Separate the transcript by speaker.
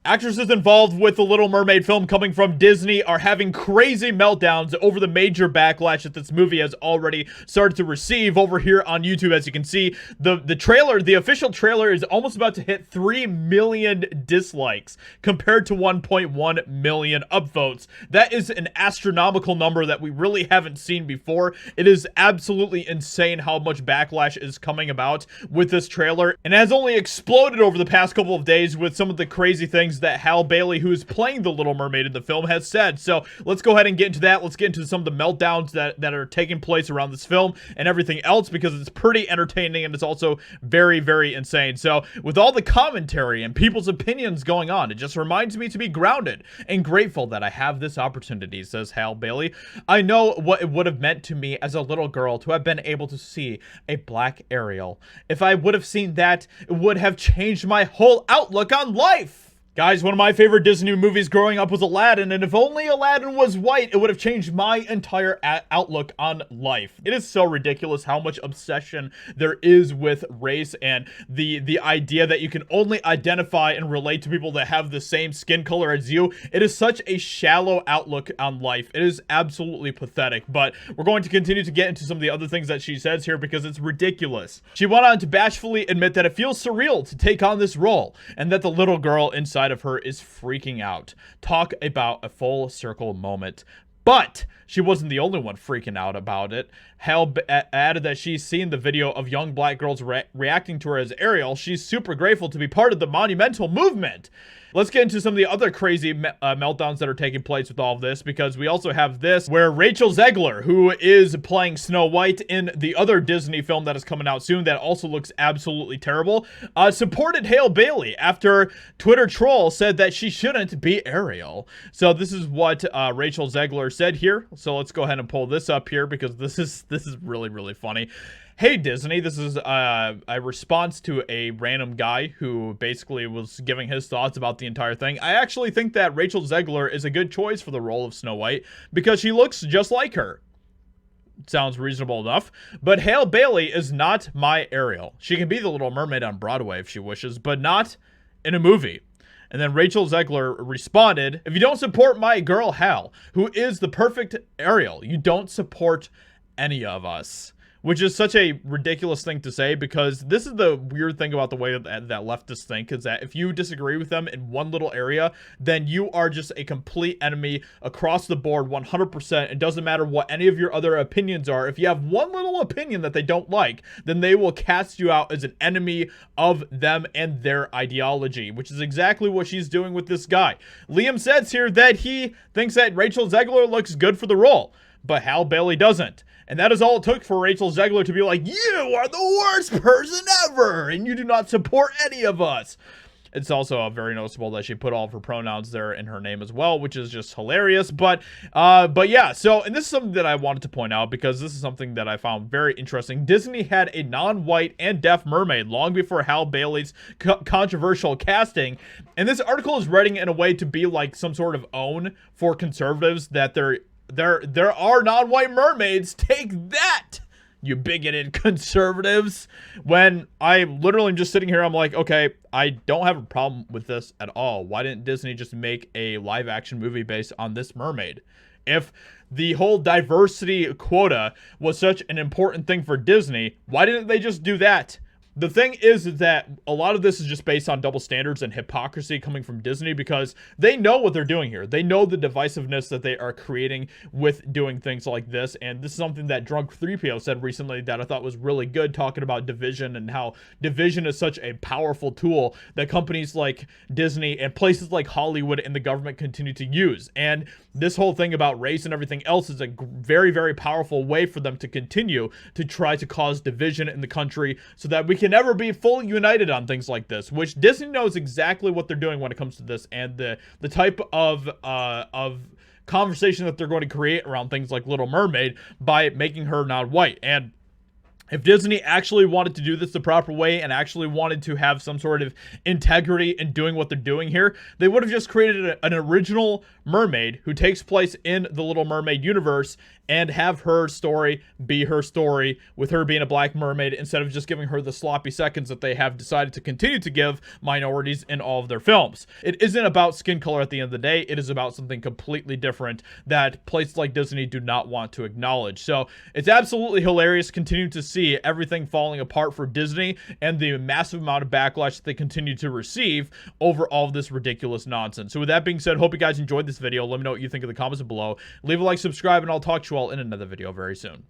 Speaker 1: Actresses involved with the Little Mermaid film coming from Disney are having crazy meltdowns over the major backlash that this movie has already started to receive over here on YouTube. As you can see, the trailer, the official trailer, is almost about to hit 3 million dislikes compared to 1.1 million upvotes. That is an astronomical number that we really haven't seen before. It is absolutely insane how much backlash is coming about with this trailer, and it has only exploded over the past couple of days with some of the crazy things that Halle Bailey, who is playing the Little Mermaid in the film, has said. So let's go ahead and get into that. Let's get into some of the meltdowns that are taking place around this film and everything else, because it's pretty entertaining and it's also very, very insane. So with all the commentary and people's opinions going on, it just reminds me to be grounded and grateful that I have this opportunity, says Halle Bailey. I know what it would have meant to me as a little girl to have been able to see a black Ariel. If I would have seen that, it would have changed my whole outlook on life. Guys, one of my favorite Disney movies growing up was Aladdin, and if only Aladdin was white, it would have changed my entire outlook on life. It is so ridiculous how much obsession there is with race and the idea that you can only identify and relate to people that have the same skin color as you. It is such a shallow outlook on life. It is absolutely pathetic, but we're going to continue to get into some of the other things that she says here because it's ridiculous. She went on to bashfully admit that it feels surreal to take on this role, and that the little girl inside of her is freaking out. Talk about a full circle moment. But she wasn't the only one freaking out about it. Hal added that she's seen the video of young black girls reacting to her as Ariel. She's super grateful to be part of the monumental movement. Let's get into some of the other crazy meltdowns that are taking place with all of this, because we also have this where Rachel Zegler, who is playing Snow White in the other Disney film that is coming out soon that also looks absolutely terrible, supported Halle Bailey after Twitter troll said that she shouldn't be Ariel. So this is what Rachel Zegler said here. So let's go ahead and pull this up here because this is really, really funny. Hey Disney, this is a response to a random guy who basically was giving his thoughts about the entire thing. I actually think that Rachel Zegler is a good choice for the role of Snow White because she looks just like her. Sounds reasonable enough. But Halle Bailey is not my Ariel. She can be the Little Mermaid on Broadway if she wishes, but not in a movie. And then Rachel Zegler responded, if you don't support my girl Hal, who is the perfect Ariel, you don't support any of us. Which is such a ridiculous thing to say, because this is the weird thing about the way that leftists think, is that if you disagree with them in one little area, then you are just a complete enemy across the board 100%. It doesn't matter what any of your other opinions are. If you have one little opinion that they don't like, then they will cast you out as an enemy of them and their ideology, which is exactly what she's doing with this guy. Liam says here that he thinks that Rachel Zegler looks good for the role, but Halle Bailey doesn't. And that is all it took for Rachel Zegler to be like, you are the worst person ever, and you do not support any of us. It's also very noticeable that she put all of her pronouns there in her name as well, which is just hilarious. But yeah, so, and this is something that I wanted to point out because this is something that I found very interesting. Disney had a non-white and deaf mermaid long before Halle Bailey's controversial casting. And this article is writing in a way to be like some sort of own for conservatives that there are non-white mermaids. Take that, you bigoted conservatives. When I literally am just sitting here, I'm like, okay, I don't have a problem with this at all. Why didn't Disney just make a live action movie based on this mermaid? If the whole diversity quota was such an important thing for Disney, why didn't they just do that? The thing is that a lot of this is just based on double standards and hypocrisy coming from Disney, because they know what they're doing here. They know the divisiveness that they are creating with doing things like this. And this is something that Drunk 3PO said recently that I thought was really good, talking about division and how division is such a powerful tool that companies like Disney and places like Hollywood and the government continue to use. And this whole thing about race and everything else is a very, very powerful way for them to continue to try to cause division in the country so that we can never be fully united on things like this, which Disney knows exactly what they're doing when it comes to this, and the type of conversation that they're going to create around things like Little Mermaid by making her not white. And If Disney actually wanted to do this the proper way and actually wanted to have some sort of integrity in doing what they're doing here, they would have just created an original mermaid who takes place in the Little Mermaid universe and have her story be her story, with her being a black mermaid, instead of just giving her the sloppy seconds that they have decided to continue to give minorities in all of their films. It isn't about skin color at the end of the day. It is about something completely different that places like Disney do not want to acknowledge. So it's absolutely hilarious continuing to see everything falling apart for Disney and the massive amount of backlash that they continue to receive over all of this ridiculous nonsense. So with that being said, hope you guys enjoyed this video. Let me know what you think in the comments below. Leave a like, subscribe, and I'll talk to you all in another video very soon.